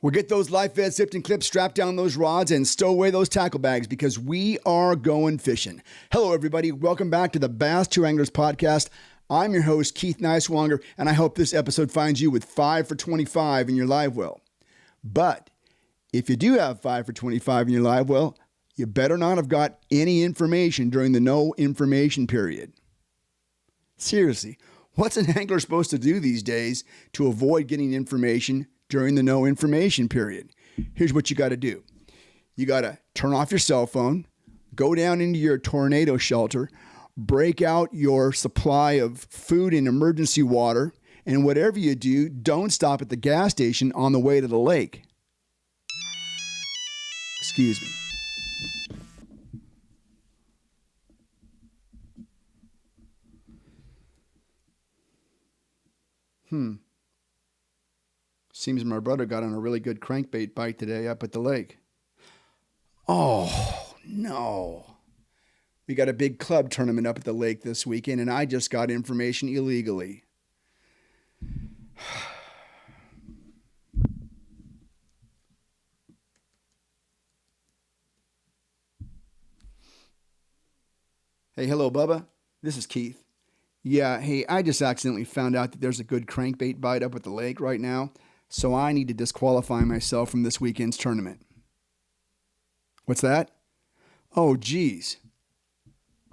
Well, get those life vests zipped and clipped, strap down those rods, and stow away those tackle bags because we are going fishing. Hello, everybody. Welcome back to the Bass 2 Anglers podcast. I'm your host, Keith Nicewanger, and I hope this episode finds you with 5 for 25 in your live well. But if you do have 5 for 25 in your live well, you better not have got any information during the no information period. Seriously, what's an angler supposed to do these days to avoid getting information during the no information period? Here's what you got to do. You got to turn off your cell phone, go down into your tornado shelter, break out your supply of food and emergency water, and whatever you do, don't stop at the gas station on the way to the lake. Excuse me. Seems my brother got on a really good crankbait bite today up at the lake. Oh, no. We got a big club tournament up at the lake this weekend, and I just got information illegally. Hey, hello, Bubba. This is Keith. Yeah, hey, I just accidentally found out that there's a good crankbait bite up at the lake right now, so I need to disqualify myself from this weekend's tournament. What's that? Oh, geez.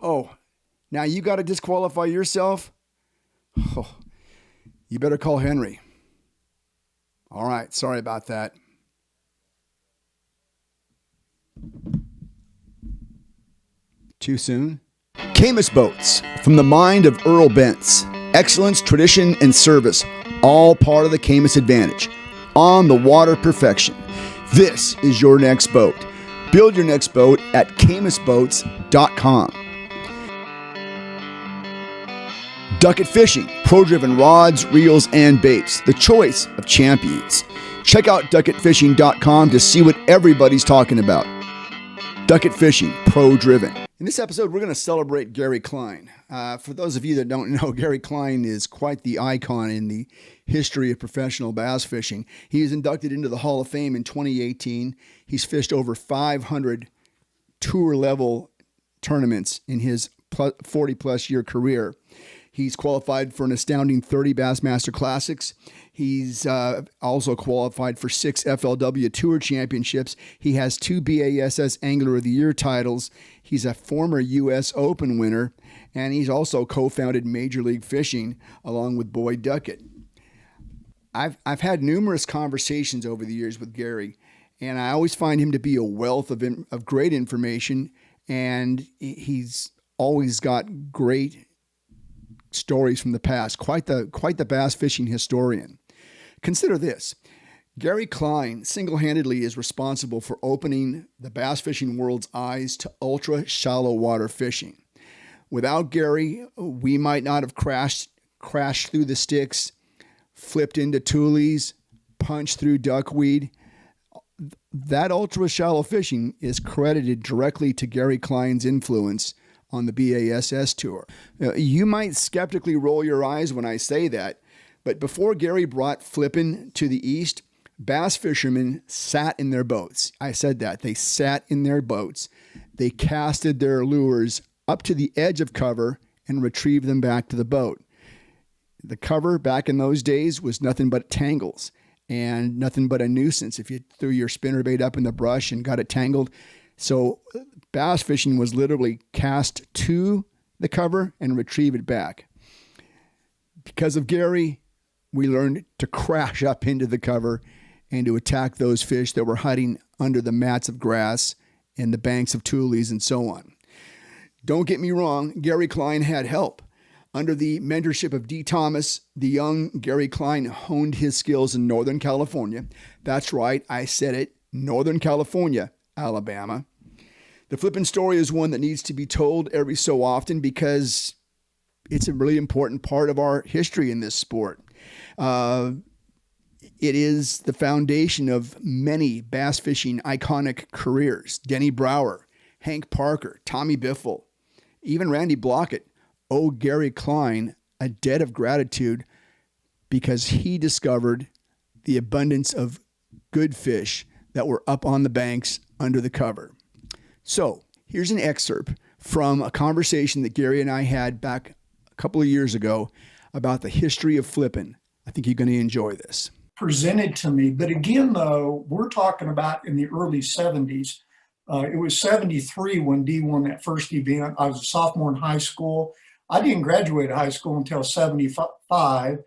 Oh, now you got to disqualify yourself? Oh, you better call Henry. All right, sorry about that. Too soon? Camus Boats, from the mind of Earl Bentz. Excellence, tradition, and service, all part of the Camus advantage. On the water perfection. This is your next boat. Build your next boat at camusboats.com. Ducket Fishing, pro-driven rods, reels, and baits. The choice of champions. Check out ducketfishing.com to see what everybody's talking about. Ducket Fishing, pro-driven. In this episode, we're going to celebrate Gary Klein. For those of you that don't know, Gary Klein is quite the icon in the history of professional bass fishing. He was inducted into the Hall of Fame in 2018. He's fished over 500 tour-level tournaments in his 40-plus year career. He's qualified for an astounding 30 Bassmaster Classics. He's also qualified for 6 FLW Tour Championships. He has 2 BASS Angler of the Year titles. He's a former U.S. Open winner, and he's also co-founded Major League Fishing along with Boyd Duckett. I've had numerous conversations over the years with Gary, and I always find him to be a wealth of great information, and he's always got great stories from the past. Quite the bass fishing historian. Consider this. Gary Klein single-handedly is responsible for opening the bass fishing world's eyes to ultra shallow water fishing. Without Gary, we might not have crashed through the sticks, flipped into toolies, punched through duckweed. That ultra shallow fishing is credited directly to Gary Klein's influence on the BASS tour. You might skeptically roll your eyes when I say that, but before Gary brought flippin to the East, bass fishermen sat in their boats. I said that. They sat in their boats. They casted their lures up to the edge of cover and retrieved them back to the boat. The cover back in those days was nothing but tangles and nothing but a nuisance if you threw your spinnerbait up in the brush and got it tangled. So bass fishing was literally cast to the cover and retrieve it back. Because of Gary, we learned to crash up into the cover and to attack those fish that were hiding under the mats of grass and the banks of tules and so on. Don't get me wrong, Gary Klein had help. Under the mentorship of D. Thomas, the young Gary Klein honed his skills in Northern California. That's right, I said it, Northern California, Alabama. The flippin' story is one that needs to be told every so often because it's a really important part of our history in this sport. It is the foundation of many bass fishing iconic careers. Denny Brower, Hank Parker, Tommy Biffle, even Randy Blockett owe Gary Klein a debt of gratitude because he discovered the abundance of good fish that were up on the banks under the cover. So here's an excerpt from a conversation that Gary and I had back a couple of years ago about the history of flipping. I think you're going to enjoy this. Presented to me. But again, though, we're talking about in the early 70s. It was 73 when D won that first event. I was a sophomore in high school. I didn't graduate high school until 75.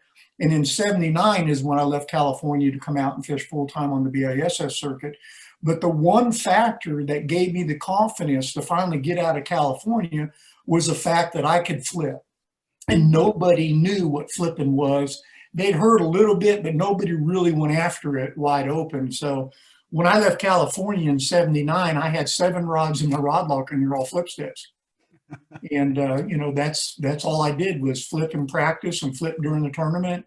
And in 79 is when I left California to come out and fish full-time on the BASS circuit. But the one factor that gave me the confidence to finally get out of California was the fact that I could flip. And nobody knew what flipping was. They'd heard a little bit, but nobody really went after it wide open. So when I left California in 79, I had 7 rods in my rod locker and they're all flip sticks. And, that's all I did was flip in practice and flip during the tournament.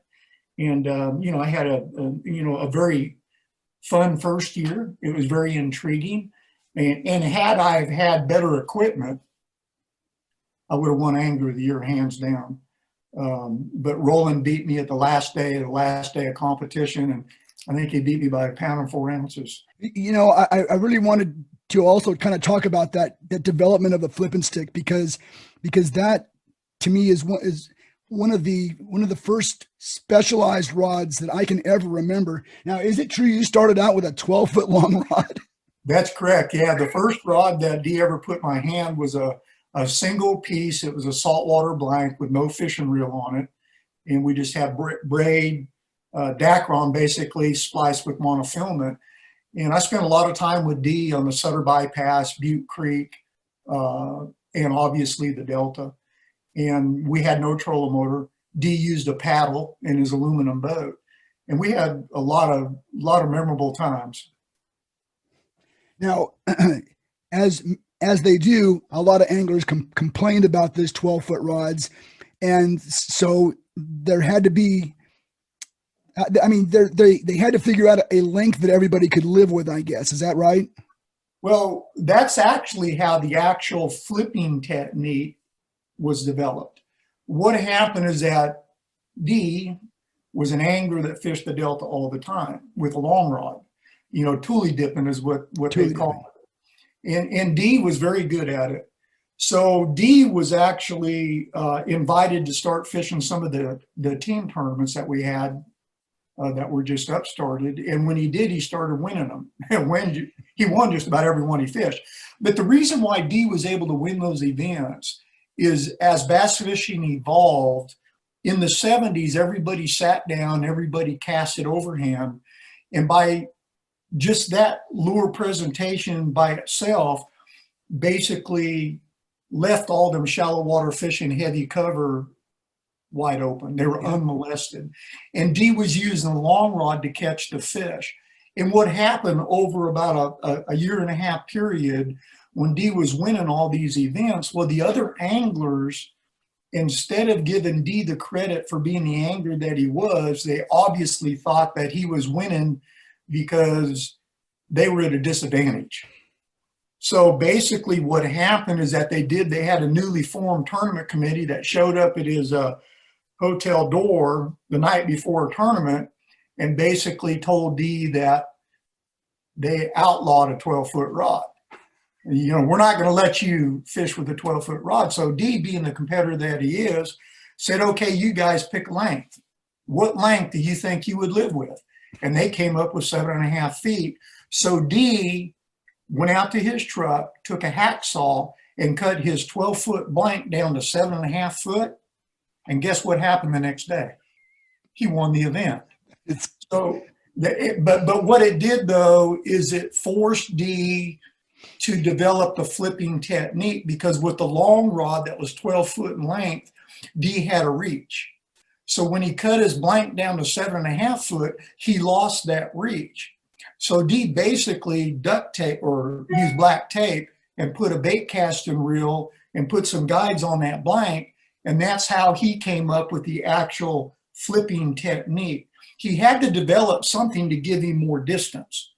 And, I had a very fun first year. It was very intriguing. And had I had better equipment, I would have won Angler of the Year hands down. But Roland beat me at the last day of competition. And I think he beat me by 1 pound and 4 ounces. I really wanted to also kind of talk about that development of the flipping stick because that to me is one of the first specialized rods that I can ever remember. Now, is it true you started out with a 12-foot long rod? That's correct. Yeah, the first rod that D ever put in my hand was a single piece. It was a saltwater blank with no fishing reel on it, and we just had braid Dacron basically spliced with monofilament. And I spent a lot of time with D on the Sutter Bypass, Butte Creek, and obviously the Delta. And we had no trolling motor. D used a paddle in his aluminum boat, and we had a lot of memorable times. Now, as they do, a lot of anglers complained about this 12-foot rods, and so there had to be. They had to figure out a length that everybody could live with, I guess. Is that right? Well, that's actually how the actual flipping technique was developed. What happened is that D was an angler that fished the Delta all the time with a long rod. Tule dipping is what they call it. And D was very good at it. So D was actually invited to start fishing some of the team tournaments that we had that were just upstarted. And when he did, he started winning them. He won just about every one he fished. But the reason why D was able to win those events is as bass fishing evolved, in the 70s, everybody sat down, everybody casted overhand. And by just that lure presentation by itself, basically left all them shallow water fishing heavy cover wide open. They were unmolested. And D was using a long rod to catch the fish. And what happened over about a year and a half period when D was winning all these events, well, the other anglers, instead of giving D the credit for being the angler that he was, they obviously thought that he was winning because they were at a disadvantage. So basically what happened is that they had a newly formed tournament committee that showed up at his hotel door the night before a tournament and basically told D that they outlawed a 12-foot rod. We're not going to let you fish with a 12-foot rod. So D, being the competitor that he is, said, okay, you guys pick length. What length do you think you would live with? And they came up with 7.5 feet. So D went out to his truck, took a hacksaw, and cut his 12-foot blank down to 7.5 foot. And guess what happened the next day? He won the event. But what it did, though, is it forced D to develop the flipping technique, because with the long rod that was 12 foot in length, D had a reach. So when he cut his blank down to 7.5 foot, he lost that reach. So D basically duct tape or used black tape and put a bait casting reel and put some guides on that blank. And that's how he came up with the actual flipping technique. He had to develop something to give him more distance.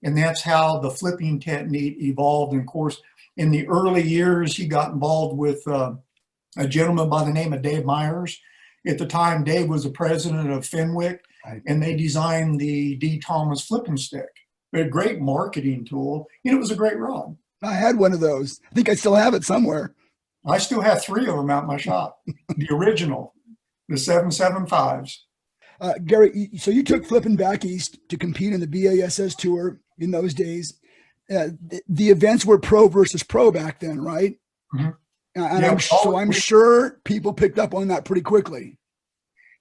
And that's how the flipping technique evolved. And of course, in the early years, he got involved with a gentleman by the name of Dave Myers. At the time, Dave was the president of Fenwick. Right. and they designed the D. Thomas flipping stick. A great marketing tool, and it was a great rod. I had one of those. I think I still have it somewhere. I still have 3 of them out in my shop. The original, the 775s. Gary, so you took flipping back east to compete in the BASS tour in those days. The events were pro versus pro back then, right? Mm-hmm. And I'm sure people picked up on that pretty quickly.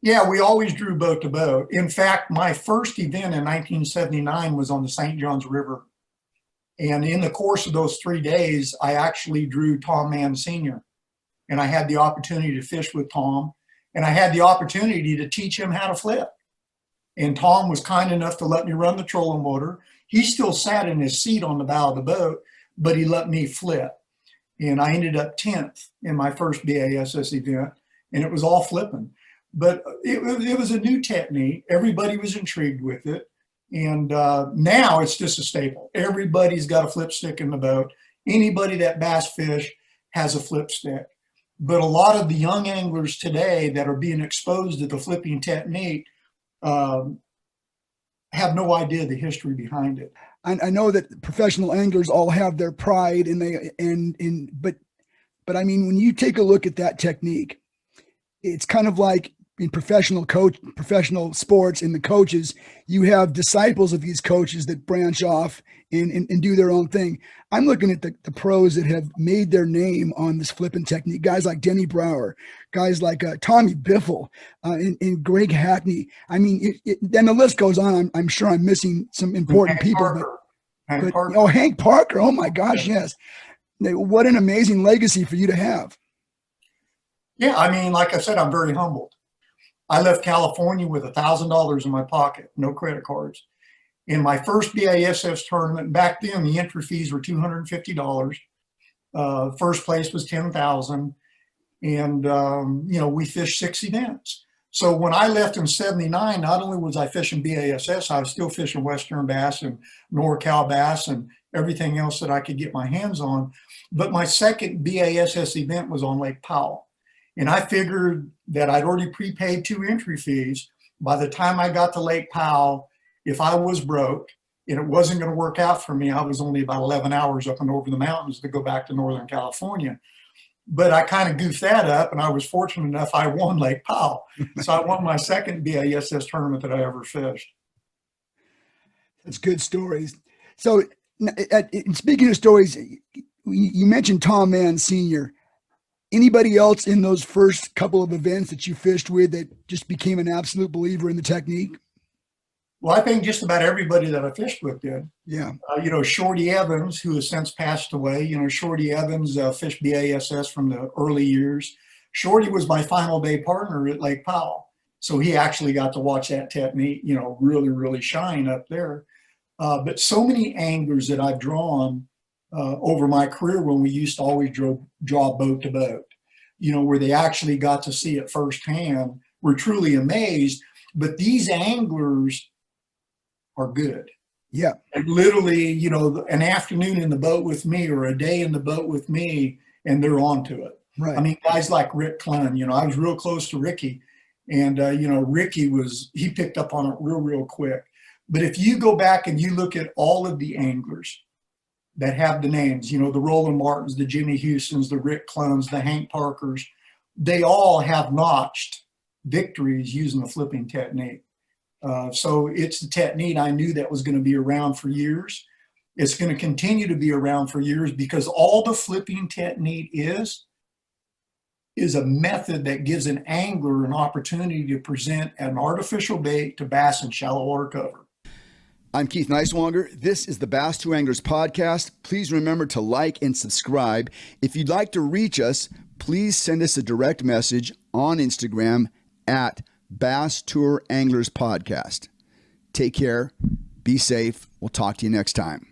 Yeah, we always drew boat to boat. In fact, my first event in 1979 was on the St. Johns River. And in the course of those 3 days, I actually drew Tom Mann Sr. And I had the opportunity to fish with Tom. And I had the opportunity to teach him how to flip. And Tom was kind enough to let me run the trolling motor. He still sat in his seat on the bow of the boat, but he let me flip. And I ended up 10th in my first BASS event, and it was all flipping. But it was a new technique. Everybody was intrigued with it. And now it's just a staple. Everybody's got a flip stick in the boat. Anybody that bass fish has a flip stick. But a lot of the young anglers today that are being exposed to the flipping technique have no idea the history behind it. I know that professional anglers all have their pride, but I mean, when you take a look at that technique, it's kind of like in professional sports, in the coaches, you have disciples of these coaches that branch off and do their own thing. I'm looking at the pros that have made their name on this flipping technique. Guys like Denny Brower, guys like Tommy Biffle, and Greg Hackney. I mean, then the list goes on. I'm sure I'm missing some important people. Hank Parker. Oh my gosh, yes. What an amazing legacy for you to have. Yeah, I mean, like I said, I'm very humbled. I left California with $1,000 in my pocket, no credit cards. In my first BASS tournament, back then the entry fees were $250. First place was $10,000, and we fished 6 events. So when I left in '79, not only was I fishing BASS, I was still fishing Western bass and NorCal bass and everything else that I could get my hands on. But my second BASS event was on Lake Powell. And I figured that I'd already prepaid 2 entry fees. By the time I got to Lake Powell, if I was broke and it wasn't going to work out for me, I was only about 11 hours up and over the mountains to go back to Northern California. But I kind of goofed that up, and I was fortunate enough I won Lake Powell. So I won my second BASS tournament that I ever fished. That's good stories. So speaking of stories, you mentioned Tom Mann Sr. Anybody else in those first couple of events that you fished with that just became an absolute believer in the technique? Well, I think just about everybody that I fished with did. Yeah. Shorty Evans, who has since passed away, Shorty Evans fished BASS from the early years. Shorty was my final day partner at Lake Powell. So he actually got to watch that technique, really, really shine up there. But so many anglers that I've drawn over my career when we used to always draw boat to boat, where they actually got to see it firsthand, were truly amazed. But these anglers are good. Yeah. And literally, an afternoon in the boat with me or a day in the boat with me, and they're onto it. Right. I mean, guys like Rick Klein, I was real close to Ricky, and, Ricky he picked up on it real quick. But if you go back and you look at all of the anglers that have the names, the Roland Martins, the Jimmy Houstons, the Rick Kleins, the Hank Parkers, they all have notched victories using the flipping technique. So it's the technique I knew that was going to be around for years. It's going to continue to be around for years because all the flipping technique is a method that gives an angler an opportunity to present an artificial bait to bass in shallow water cover. I'm Keith Neiswanger. This is the Bass Tour Anglers podcast. Please remember to like and subscribe. If you'd like to reach us, please send us a direct message on Instagram at Bass Tour Anglers Podcast. Take care. Be safe. We'll talk to you next time.